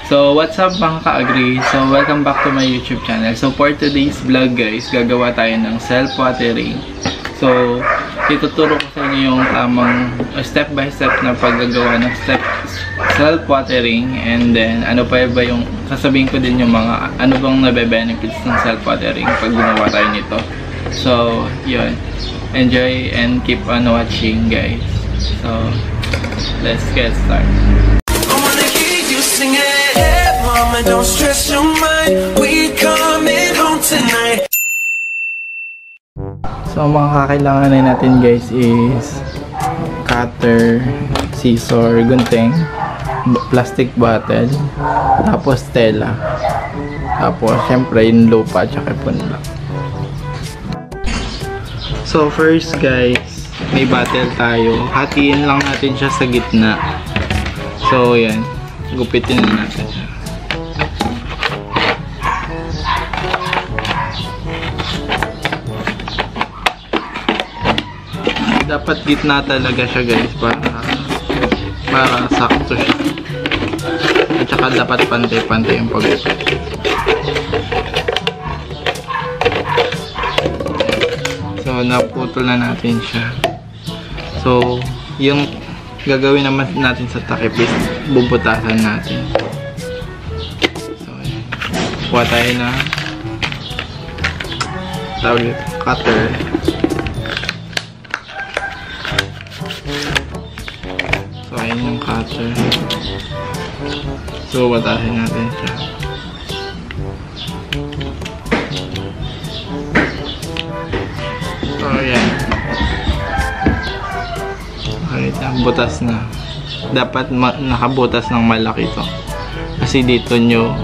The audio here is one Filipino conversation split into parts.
So, what's up mga ka-agree? So, welcome back to my YouTube channel. So, for today's vlog guys, gagawa tayo ng self-watering. So, ituturo ko sa inyo yung tamang step by step na paggagawa ng self-watering. And then, ano pa ba yung, sasabihin ko din yung mga, ano bang nabe-benefits ng self-watering pag ginawa tayo nito. So, yun. Enjoy and keep on watching guys. So, let's get started. Mama, don't stress your mind. We coming home tonight. So, mga kakailanganin natin guys is cutter, scissor, gunting, plastic bottle, tapos tela. Tapos, syempre, yung lupa at saka punla. So, first guys, may bottle tayo. Hatiin lang natin siya sa gitna. So, yan. Gupitin na natin siya. Dapat gitna talaga siya guys para sakto siya. At saka dapat pantay-pantay yung pag-upit. So naputol na natin siya. So yung gagawin naman natin sa takip is bubutasan natin. So yan. Kuha tayo na tawag ito, cutter. So ayan yung cutter. So batasin natin siya. So ayan. Okay, butas na. Dapat nakabutas ng malaki to. Kasi dito nyo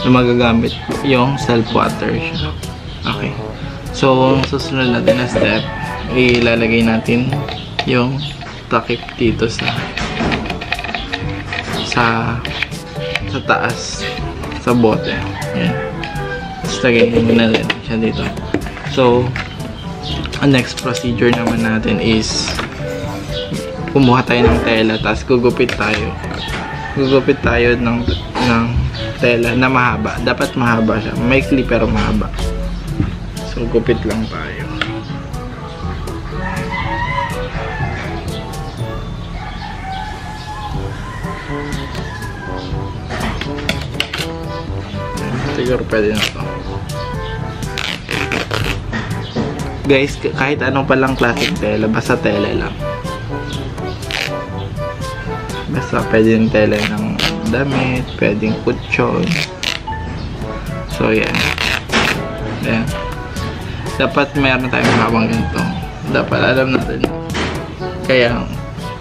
magagamit yung self-water siya. Okay. So susunod natin na step, ilalagay natin yung takip dito sa taas sa bote. Ayan. Tapos lagayin na rin siya dito. So ang next procedure naman natin is kumuha tayo ng tela, tapos gugupit tayo ng tela na mahaba. Dapat mahaba siya, maikli pero mahaba. So gupit lang tayo. Siguro pwede na to. Guys, kahit anong palang klaseng tela, basta tela lang. Basta pwede yung tela ng damit, pwedeng kutsyon. So yan. Yan. Dapat mayroon tayong habang ganito. Dapat alam natin. Kaya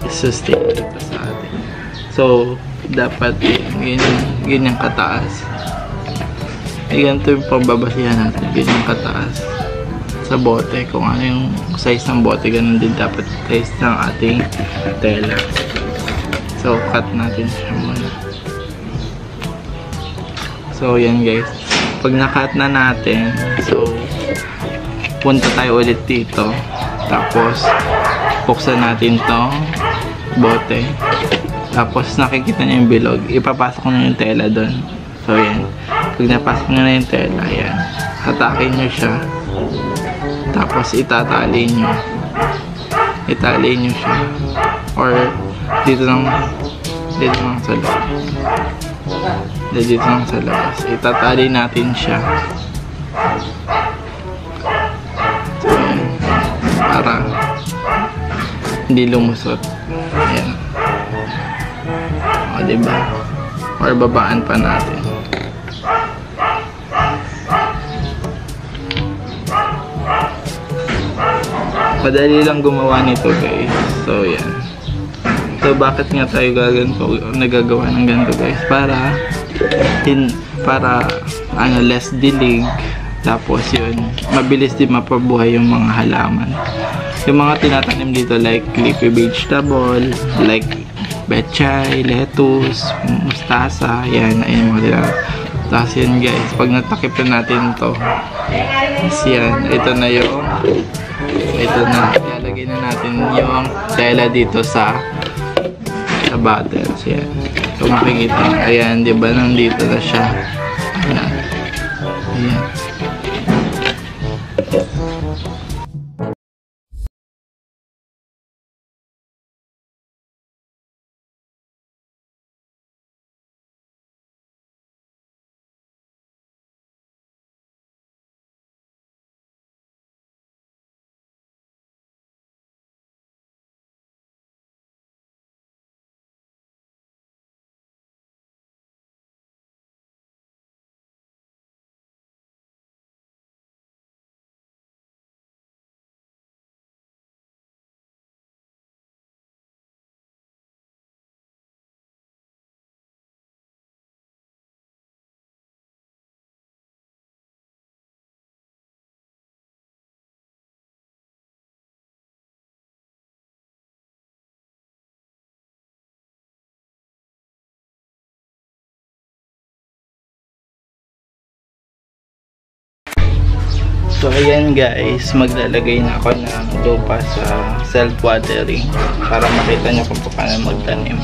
i-sustain ito sa atin. So dapat ganyan kataas. Ganito yung pagbabasihan natin, ganyan kataas sa bote. Kung ano yung size ng bote, ganun din dapat size ng ating tela. So cut natin siya muna. So yan guys, pag na-cut na natin, so punta tayo ulit dito, tapos buksan natin tong bote, tapos nakikita nyo yung bilog, ipapasok nyo yung tela doon. So yan, pag napasok nyo na yung tela, yan, hatakin nyo siya, tapos itali nyo siya, or dito lang sa loob, dito lang sa labas, itatali natin siya. So yan, para hindi lumusot. Ayan, o diba, or babaan pa natin. Madali lang gumawa nito guys. So yan. So bakit nga tayo nagagawa ng ganito guys? Para less dilig. Tapos yun, mabilis din mapabuhay yung mga halaman. Yung mga tinatanim dito like leafy vegetable, like bechay, lettuce, mustasa, yan, ayun mga tinatanim. Tapos yan guys, pag natakip na natin to, yan, ito na ilalagay na natin yung tela dito sa bottles. Yan. So makikita nyo. Ayan, di ba? Nandito na siya. Ayan. Ayan. So ayan guys, maglalagay na ako ng lupa sa self-watering para makita nyo kung paano magtanim.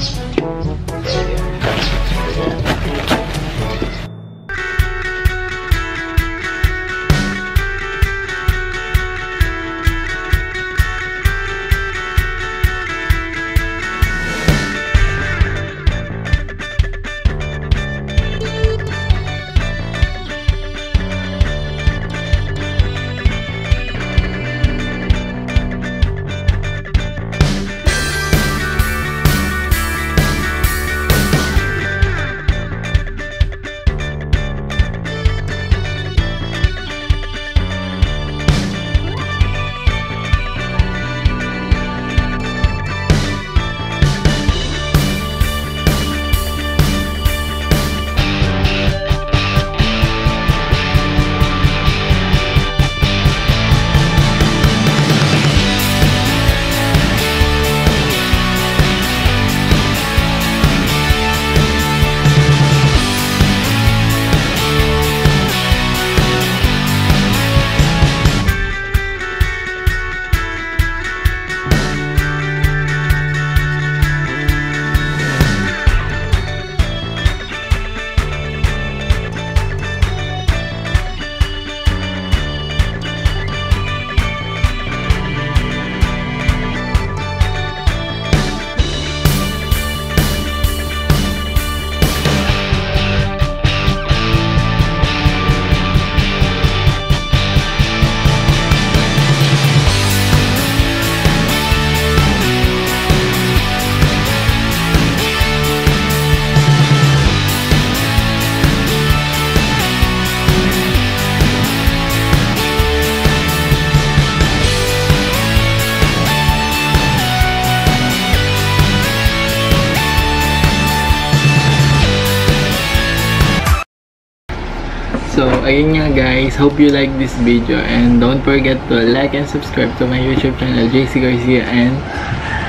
So, ayun nga guys. Hope you like this video. And don't forget to like and subscribe to my YouTube channel, JC Garcia. And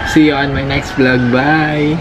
see you on my next vlog. Bye!